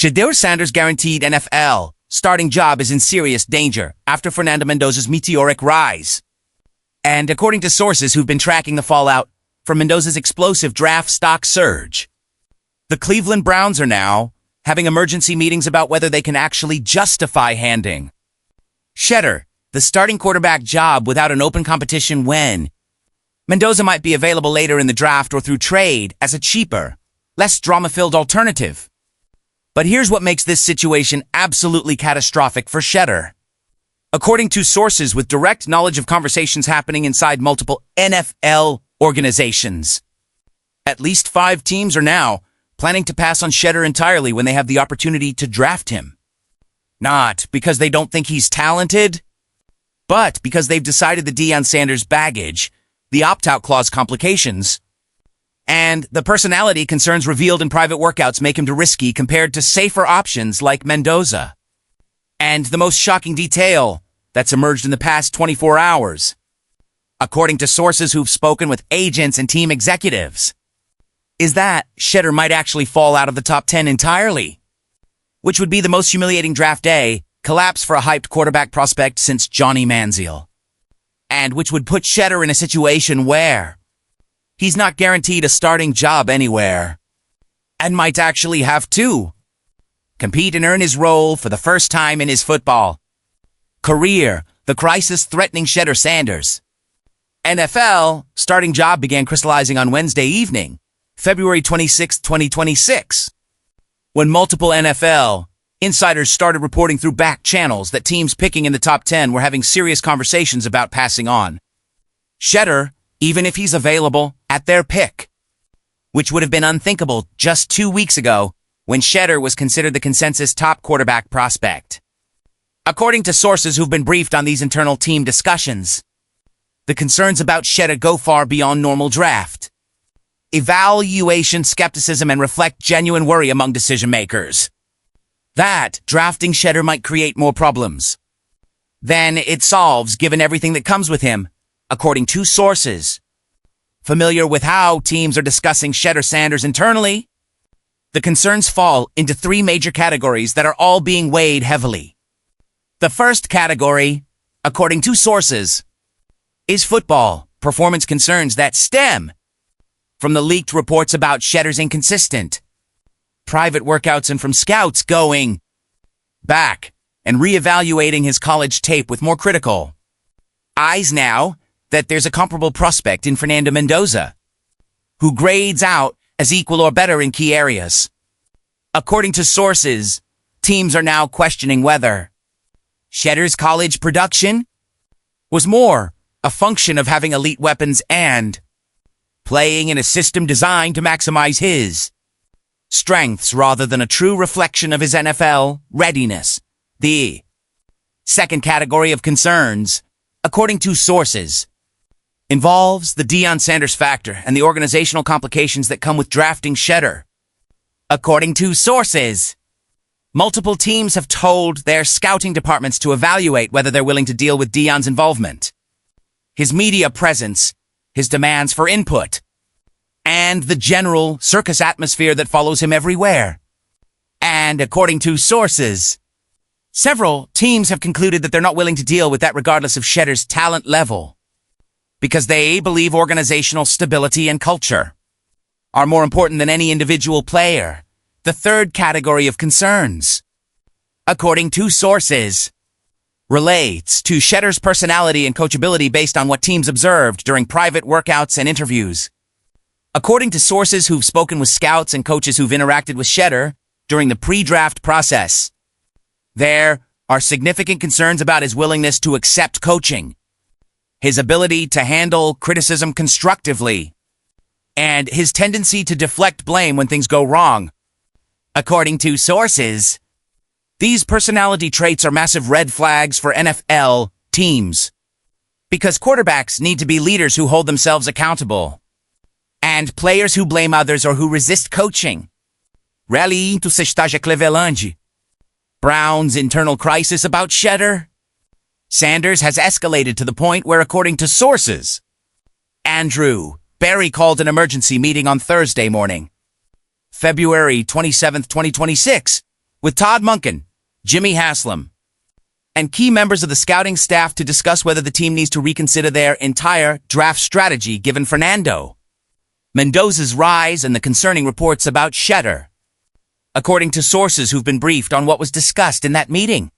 Shedeur Sanders' guaranteed NFL starting job is in serious danger after Fernando Mendoza's meteoric rise. And according to sources who've been tracking the fallout from Mendoza's explosive draft stock surge, the Cleveland Browns are now having emergency meetings about whether they can actually justify handing Shedeur the starting quarterback job without an open competition when Mendoza might be available later in the draft or through trade as a cheaper, less drama-filled alternative. But here's what makes this situation absolutely catastrophic for Shedeur. According to sources with direct knowledge of conversations happening inside multiple NFL organizations, at least 5 teams are now planning to pass on Shedeur entirely when they have the opportunity to draft him. Not because they don't think he's talented, but because they've decided the Deion Sanders baggage, the opt-out clause complications, and the personality concerns revealed in private workouts make him too risky compared to safer options like Mendoza. And the most shocking detail that's emerged in the past 24 hours, according to sources who've spoken with agents and team executives, is that Shedeur might actually fall out of the top 10 entirely, which would be the most humiliating draft day collapse for a hyped quarterback prospect since Johnny Manziel, and which would put Shedeur in a situation where he's not guaranteed a starting job anywhere, and might actually have to compete and earn his role for the first time in his football career, the crisis-threatening Shedeur Sanders' NFL starting job began crystallizing on Wednesday evening, February 26, 2026, when multiple NFL insiders started reporting through back channels that teams picking in the top 10 were having serious conversations about passing on Shedeur, even if he's available at their pick, which would have been unthinkable just 2 weeks ago when Shedeur was considered the consensus top quarterback prospect. According to sources who've been briefed on these internal team discussions, the concerns about Shedeur go far beyond normal draft evaluation skepticism and reflect genuine worry among decision makers that drafting Shedeur might create more problems than it solves given everything that comes with him. According to sources familiar with how teams are discussing Shedeur Sanders internally, the concerns fall into 3 major categories that are all being weighed heavily. The first category, according to sources, is football performance concerns that stem from the leaked reports about Shedeur's inconsistent private workouts and from scouts going back and reevaluating his college tape with more critical eyes now that there's a comparable prospect in Fernando Mendoza, who grades out as equal or better in key areas. According to sources, teams are now questioning whether Shedeur's college production was more a function of having elite weapons and playing in a system designed to maximize his strengths rather than a true reflection of his NFL readiness. The second category of concerns, according to sources, involves the Deion Sanders factor and the organizational complications that come with drafting Shedeur. According to sources, multiple teams have told their scouting departments to evaluate whether they're willing to deal with Deion's involvement, his media presence, his demands for input, and the general circus atmosphere that follows him everywhere. And according to sources, several teams have concluded that they're not willing to deal with that regardless of Shedeur's talent level, because they believe organizational stability and culture are more important than any individual player. The third category of concerns, according to sources, relates to Shedeur's personality and coachability based on what teams observed during private workouts and interviews. According to sources who've spoken with scouts and coaches who've interacted with Shedeur during the pre-draft process, there are significant concerns about his willingness to accept coaching, his ability to handle criticism constructively, and his tendency to deflect blame when things go wrong. According to sources, these personality traits are massive red flags for NFL teams, because quarterbacks need to be leaders who hold themselves accountable, and players who blame others or who resist coaching. Rally to se esteja clevelando. Brown's internal crisis about Shedeur Sanders has escalated to the point where, according to sources, Andrew Barry called an emergency meeting on Thursday morning, February 27, 2026, with Todd Monken, Jimmy Haslam, and key members of the scouting staff to discuss whether the team needs to reconsider their entire draft strategy given Fernando Mendoza's rise and the concerning reports about Shedeur. According to sources who've been briefed on what was discussed in that meeting,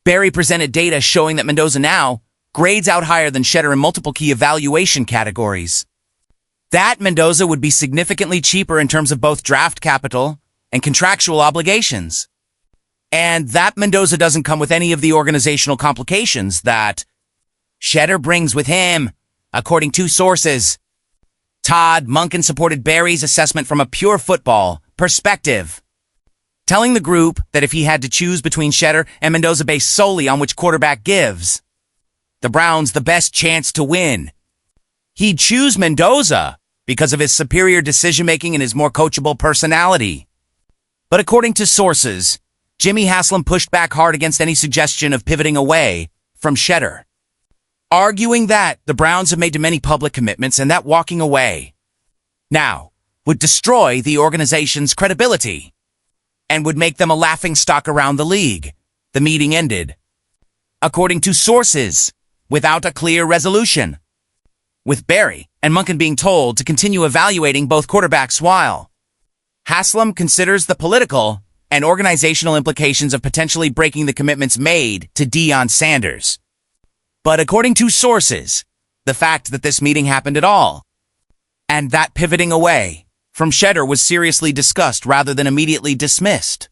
Barry presented data showing that Mendoza now grades out higher than Shedeur in multiple key evaluation categories. That Mendoza would be significantly cheaper in terms of both draft capital and contractual obligations. And that Mendoza doesn't come with any of the organizational complications that Shedeur brings with him, according to sources. Todd Monken supported Barry's assessment from a pure football perspective, telling the group that if he had to choose between Shedeur and Mendoza based solely on which quarterback gives the Browns the best chance to win, he'd choose Mendoza because of his superior decision-making and his more coachable personality. But according to sources, Jimmy Haslam pushed back hard against any suggestion of pivoting away from Shedeur, arguing that the Browns have made too many public commitments and that walking away now would destroy the organization's credibility and would make them a laughingstock around the league. The meeting ended, according to sources, without a clear resolution, with Barry and Monken being told to continue evaluating both quarterbacks while Haslam considers the political and organizational implications of potentially breaking the commitments made to Shedeur Sanders. But according to sources, the fact that this meeting happened at all, and that pivoting away from Shedeur was seriously discussed rather than immediately dismissed,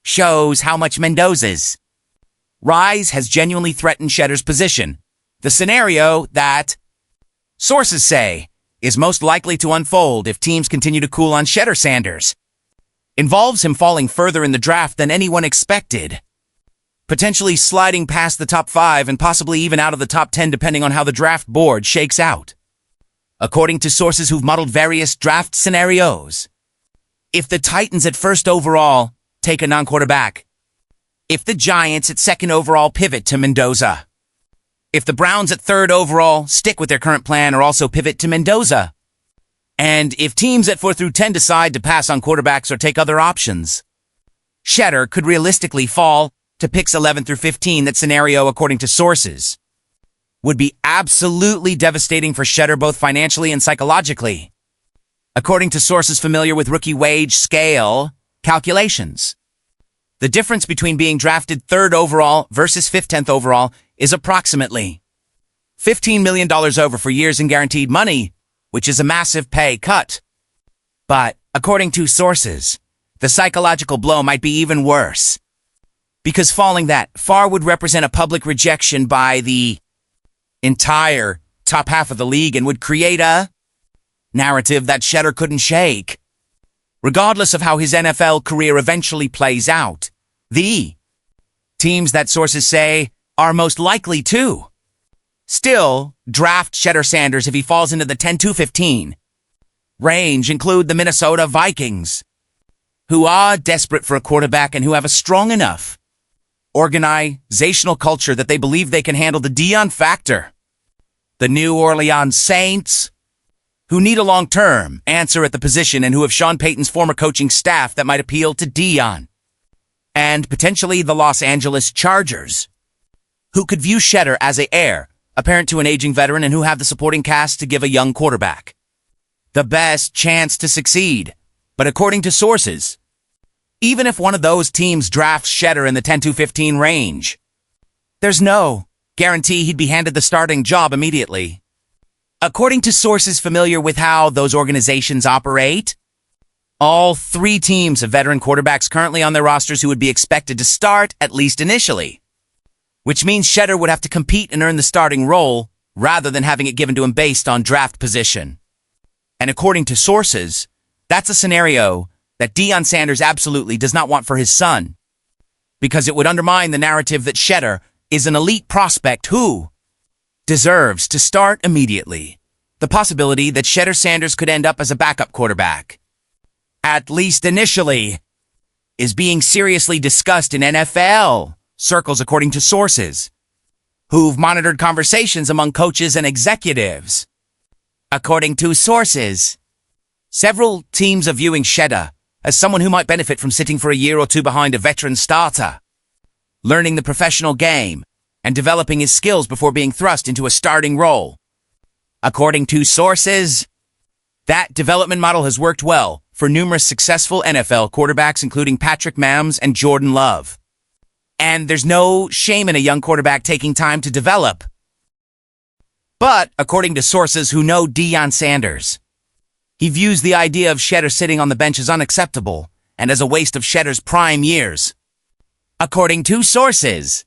shows how much Mendoza's rise has genuinely threatened Shedeur's position. The scenario that sources say is most likely to unfold if teams continue to cool on Shedeur Sanders involves him falling further in the draft than anyone expected, potentially sliding past the top 5 and possibly even out of the top 10 depending on how the draft board shakes out. According to sources who've modeled various draft scenarios, if the Titans at first overall take a non-quarterback, if the Giants at second overall pivot to Mendoza, if the Browns at third overall stick with their current plan or also pivot to Mendoza, and if teams at 4 through 10 decide to pass on quarterbacks or take other options, Shedeur could realistically fall to picks 11 through 15. That scenario, according to sources, would be absolutely devastating for Shedeur both financially and psychologically. According to sources familiar with rookie wage scale calculations, the difference between being drafted 3rd overall versus 10th overall is approximately $15 million over for years in guaranteed money, which is a massive pay cut. But according to sources, the psychological blow might be even worse, because falling that far would represent a public rejection by the entire top half of the league and would create a narrative that Shedeur couldn't shake. Regardless of how his NFL career eventually plays out, the teams that sources say are most likely to still draft Shedeur Sanders if he falls into the 10-15 range include the Minnesota Vikings, who are desperate for a quarterback and who have a strong enough organizational culture that they believe they can handle the Deion factor. The New Orleans Saints, who need a long-term answer at the position and who have Sean Payton's former coaching staff that might appeal to Deion. And potentially the Los Angeles Chargers, who could view Shedeur as an heir apparent to an aging veteran and who have the supporting cast to give a young quarterback the best chance to succeed. But according to sources, even if one of those teams drafts Shedeur in the 10-15 range, there's no guarantee he'd be handed the starting job immediately. According to sources familiar with how those organizations operate, all 3 teams have veteran quarterbacks currently on their rosters who would be expected to start, at least initially, which means Shedeur would have to compete and earn the starting role rather than having it given to him based on draft position. And according to sources, that's a scenario that Shedeur Sanders absolutely does not want for his son, because it would undermine the narrative that Shedeur is an elite prospect who deserves to start immediately. The possibility that Shedeur Sanders could end up as a backup quarterback, at least initially, is being seriously discussed in NFL circles according to sources who've monitored conversations among coaches and executives. According to sources, several teams are viewing Shedeur as someone who might benefit from sitting for a year or two behind a veteran starter, learning the professional game, and developing his skills before being thrust into a starting role. According to sources, that development model has worked well for numerous successful NFL quarterbacks, including Patrick Mahomes and Jordan Love. And there's no shame in a young quarterback taking time to develop. But, according to sources who know Shedeur Sanders, he views the idea of Shedeur sitting on the bench as unacceptable and as a waste of Shedeur's prime years. According to sources,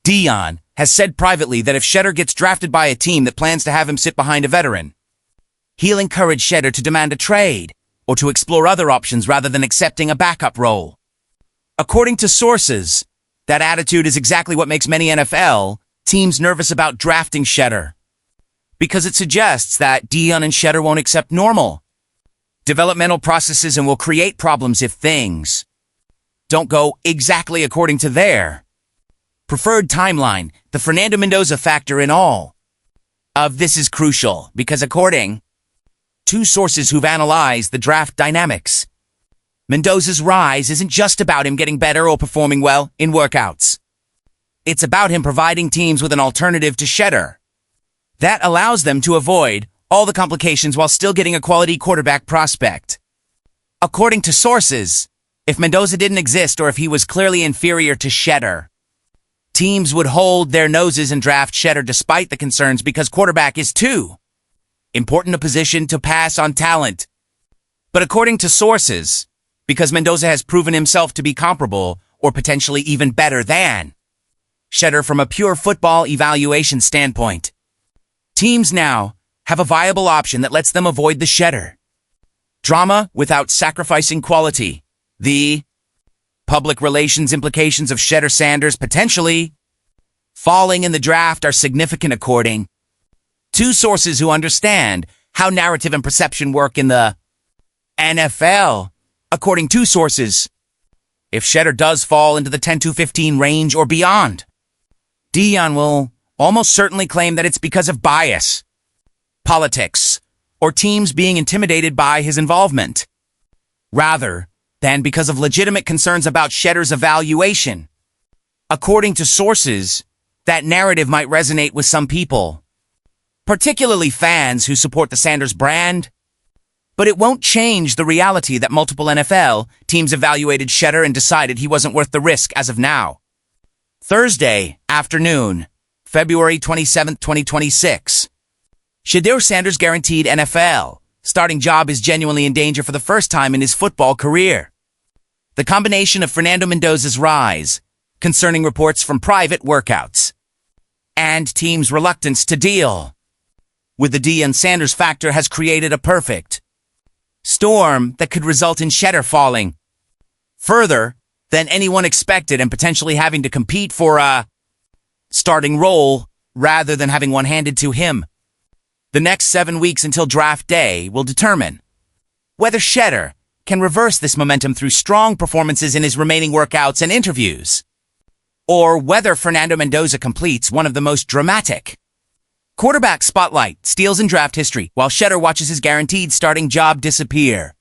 Dion has said privately that if Shedeur gets drafted by a team that plans to have him sit behind a veteran, he'll encourage Shedeur to demand a trade or to explore other options rather than accepting a backup role. According to sources, that attitude is exactly what makes many NFL teams nervous about drafting Shedeur, because it suggests that Dion and Shedeur won't accept normal developmental processes and will create problems if things don't go exactly according to their preferred timeline. The Fernando Mendoza factor in all of this is crucial because, according to sources who've analyzed the draft dynamics, Mendoza's rise isn't just about him getting better or performing well in workouts. It's about him providing teams with an alternative to Shedeur that allows them to avoid all the complications while still getting a quality quarterback prospect. According to sources, if Mendoza didn't exist or if he was clearly inferior to Shedeur, teams would hold their noses and draft Shedeur despite the concerns because quarterback is too important a position to pass on talent. But according to sources, because Mendoza has proven himself to be comparable or potentially even better than Shedeur from a pure football evaluation standpoint, teams now have a viable option that lets them avoid the Shedeur drama without sacrificing quality. The public relations implications of Shedeur Sanders potentially falling in the draft are significant, according to sources who understand how narrative and perception work in the NFL. According to sources, if Shedeur does fall into the 10-15 range or beyond, Dion will almost certainly claim that it's because of bias, politics, or teams being intimidated by his involvement, rather than because of legitimate concerns about Shedeur's evaluation. According to sources, that narrative might resonate with some people, particularly fans who support the Sanders brand, but it won't change the reality that multiple NFL teams evaluated Shedeur and decided he wasn't worth the risk as of now. Thursday afternoon, February 27, 2026. Shedeur Sanders' guaranteed NFL starting job is genuinely in danger for the first time in his football career. The combination of Fernando Mendoza's rise, concerning reports from private workouts, and teams' reluctance to deal with the Shedeur Sanders factor has created a perfect storm that could result in Shedeur falling further than anyone expected and potentially having to compete for a starting role rather than having one handed to him. The next 7 weeks until draft day will determine whether Shedeur can reverse this momentum through strong performances in his remaining workouts and interviews, or whether Fernando Mendoza completes one of the most dramatic quarterback spotlight steals in draft history while Shedeur watches his guaranteed starting job disappear.